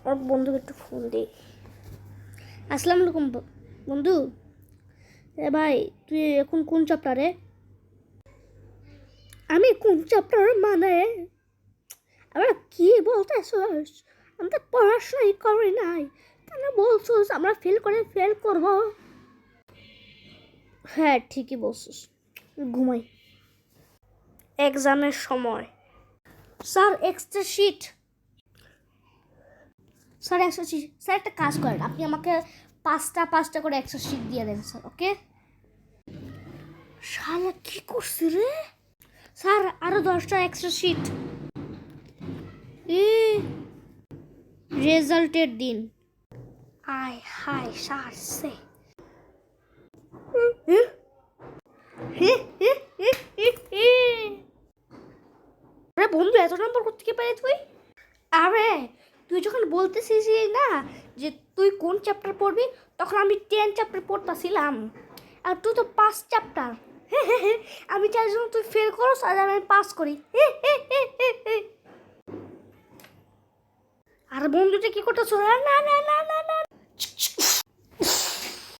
ওর বন্ধুকে একটু ফোন দিই। আসসালামু আলাইকুম বন্ধু। এ ভাই, তুই এখন কোন চ্যাপ্টারে? আমি কোন চ্যাপ্টার মানে আবার কি বলতেছস? আমি তো পড়াশোনাই করি নাই, কেন বলছস আমরা ফেল করব? হ্যাঁ, ঠিকই বলছস। ঘুমাই। এক্সামের সময়। Sir, extra sheet. Sir, extra sheet. Sir, একটা কাজ করেন, আপনি আমাকে পাঁচটা করে এক্সট্রা শিট দিয়ে দেন স্যার। ওকে? শালা কি করছিস রে? স্যার, আরো 10টা এক্সট্রা শিট। রেজাল্টের দিন। আয় হায় সারছে। আরে বন্ধু, এত নম্বর কোথেকে পেলি তুই? আরে তুই যখন বলতেছিস না যে তুই কোন চ্যাপ্টার পড়বি, তখন আমি 10 চ্যাপ্টার পড়তেছিলাম, আর তুই তো 5 চ্যাপ্টার। আমি চাই যেন তুই ফেল করস আর আমি পাস করি। আর বন্ধুটা কি করতেছ? না না না না না